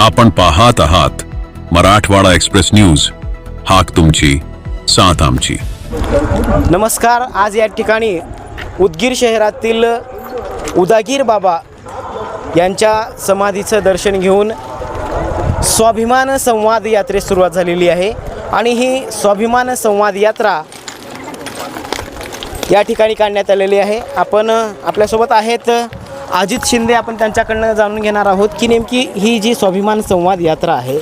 आपण पाहत आहात मराठवाडा एक्सप्रेस न्यूज. हाक तुमची, साथ आमची. नमस्कार. आज या ठिकाणी उदगीर शहरातील उदागीर बाबा यांच्या समाधीचं दर्शन घेऊन स्वाभिमान संवाद यात्रेस सुरुवात झालेली आहे आणि ही स्वाभिमान संवाद यात्रा या ठिकाणी काढण्यात आलेली आहे. आपण आपल्यासोबत आहेत अजित शिंदे. आपण त्यांच्याकडनं जाणून घेणार आहोत की नेमकी ही जी स्वाभिमान संवाद यात्रा आहे,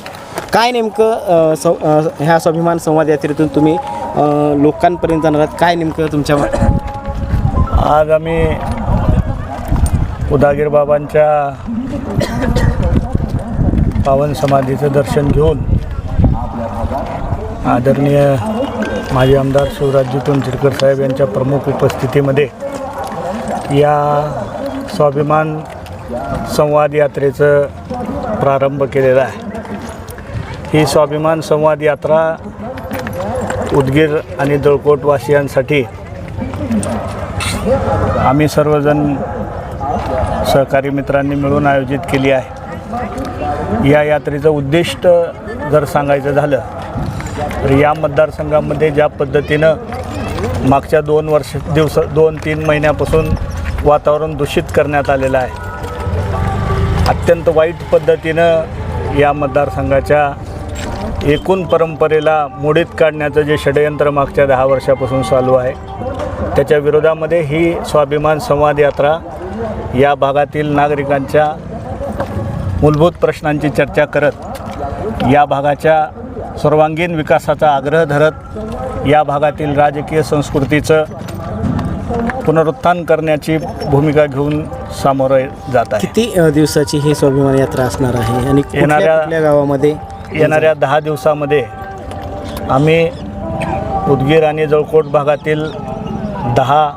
काय नेमकं ह्या स्वाभिमान संवाद यात्रेतून तुम्ही लोकांपर्यंत जाणार आहात, काय नेमकं तुमच्या. आज आम्ही उदागीर बाबांच्या पावन समाधीचं दर्शन घेऊन आदरणीय माजी आमदार शिवराजजी तोंडचिरकर साहेब यांच्या प्रमुख उपस्थितीमध्ये या स्वाभिमान संवाद यात्रेचं प्रारंभ केलेला आहे. ही स्वाभिमान संवाद यात्रा उदगीर आणि जळकोटवासियांसाठी आम्ही सर्वजण सहकारी मित्रांनी मिळून आयोजित केली आहे. या यात्रेचं उद्दिष्ट जर सांगायचं झालं तर या मतदारसंघामध्ये ज्या पद्धतीनं मागच्या 2-3 महिन्यापासून वातावरण दूषित करण्यात आलेलं आहे, अत्यंत वाईट पद्धतीनं या मतदारसंघाच्या एकूण परंपरेला मोडीत काढण्याचं जे षडयंत्र मागच्या 10 वर्षापासून चालू आहे, त्याच्या विरोधामध्ये ही स्वाभिमान संवाद यात्रा या भागातील नागरिकांच्या मूलभूत प्रश्नांची चर्चा करत, या भागाच्या सर्वांगीण विकासाचा आग्रह धरत, या भागातील राजकीय संस्कृतीचं पुनरुत्थान करण्याची भूमिका घेऊन सामोरं जात आहे. किती दिवसाची ही स्वाभिमान यात्रा असणार आहे आणि कुठल्या गावामध्ये? येणाऱ्या 10 दिवसामध्ये आम्ही उदगीर आणि जळकोट भागातील 10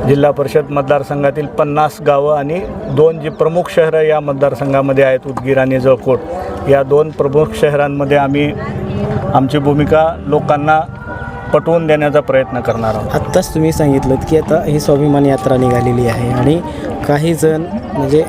जिल्हा परिषद मतदारसंघातील 50 गावं आणि 2 जी प्रमुख शहरं या मतदारसंघामध्ये आहेत, उदगीर आणि जळकोट, या 2 प्रमुख शहरांमध्ये आम्ही आमची भूमिका लोकांना पटवून देण्याचा प्रयत्न करणार आहोत. आत्ताच तुम्ही सांगितलं की आता ही स्वाभिमान यात्रा निघालेली आहे आणि काही जण म्हणजे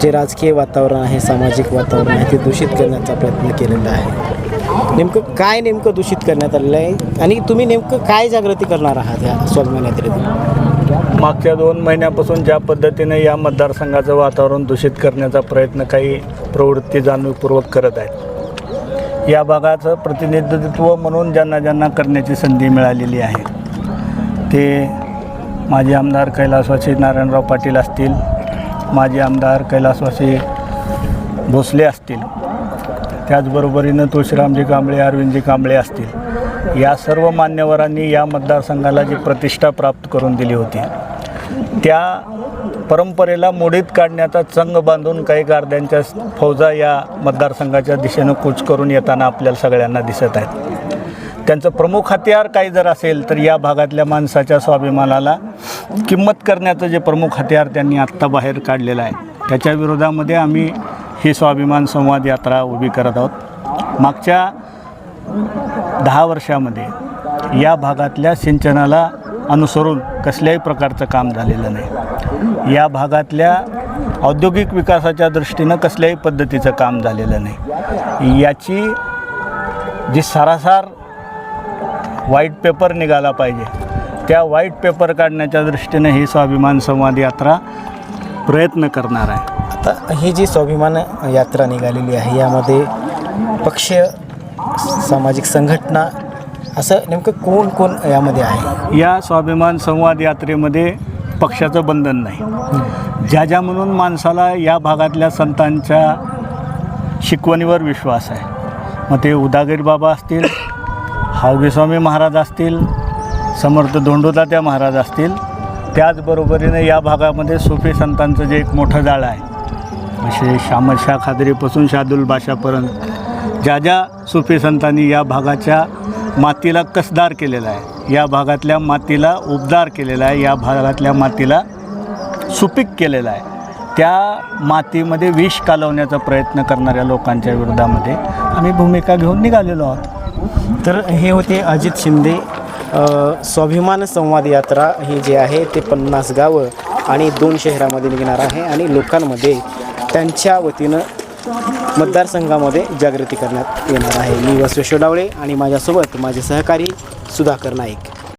जे राजकीय वातावरण आहे, सामाजिक वातावरण आहे, ते दूषित करण्याचा प्रयत्न केलेला आहे. नेमकं दूषित करण्यात आलेलं आहे आणि तुम्ही नेमकं काय जागृती करणार आहात या स्वाभिमान यात्रेतून? मागच्या 2 महिन्यापासून ज्या पद्धतीने या मतदारसंघाचं वातावरण दूषित करण्याचा प्रयत्न काही प्रवृत्ती जाणीवपूर्वक करत आहेत, या भागाचं प्रतिनिधित्व म्हणून ज्यांना करण्याची संधी मिळालेली आहे, ते माजी आमदार कैलासवासी नारायणराव पाटील असतील, माजी आमदार कैलासवासी भोसले असतील, त्याचबरोबरीनं तुळशीरामजी कांबळे, अरविंदजी कांबळे असतील, या सर्व मान्यवरांनी या मतदारसंघाला जी प्रतिष्ठा प्राप्त करून दिली होती, त्या परंपरेला मोडीत काढण्याचा चंग बांधून काही गारद्यांच्या फौजा या मतदारसंघाच्या दिशेनं कूच करून येताना आपल्याला सगळ्यांना दिसत आहेत. त्यांचं प्रमुख हत्यार काही जर असेल तर या भागातल्या माणसाच्या स्वाभिमानाला किंमत करण्याचं जे प्रमुख हत्यार त्यांनी आत्ता बाहेर काढलेलं आहे, त्याच्या विरोधामध्ये आम्ही ही स्वाभिमान संवाद यात्रा उभी करत आहोत. मागच्या 10 वर्षामध्ये या भागातल्या सिंचनाला अनुसरून कसल्याही प्रकारचं काम झालेलं नाही. या भागातल्या औद्योगिक विकासाच्या दृष्टीनं कसल्याही पद्धतीचं काम झालेलं नाही. याची जी सारासार व्हाईट पेपर निघाला पाहिजे, त्या व्हाईट पेपर काढण्याच्या दृष्टीनं ही स्वाभिमान संवाद यात्रा प्रयत्न करणार आहे. आता ही जी स्वाभिमान यात्रा निघालेली आहे, यामध्ये पक्ष, सामाजिक संघटना, असं नेमकं कोण यामध्ये आहे? या स्वाभिमान संवाद यात्रेमध्ये पक्षाचं बंधन नाही. ज्या म्हणून माणसाला या भागातल्या संतांच्या शिकवणीवर विश्वास आहे, मग ते उदागीर बाबा असतील, हावगे स्वामी महाराज असतील, समर्थ धोंडोतात्या महाराज असतील, त्याचबरोबरीने या भागामध्ये सुफी संतांचं जे एक मोठं जाळं आहे, असे शामशाह खादरीपासून शादुल बाशापर्यंत ज्या सुफी संतांनी या भागाच्या मातीला कसदार केलेला आहे, या भागातल्या मातीला उबदार केलेला आहे, या भागातल्या मातीला सुपीक केलेला आहे, त्या मातीमध्ये विष कालवण्याचा प्रयत्न करणाऱ्या लोकांच्या विरोधामध्ये आम्ही भूमिका घेऊन निघालेलो आहोत. तर हे होते अजित शिंदे. स्वाभिमान संवाद यात्रा ही जी आहे ते 50 गावं आणि 2 शहरामध्ये निघणार आहे आणि लोकांमध्ये त्यांच्या वतीनं मतदारसंघामध्ये जागृती करण्यात येणार आहे. मी वसवेश्वर डावळे आणि माझ्यासोबत माझे सहकारी सुधाकर नाईक.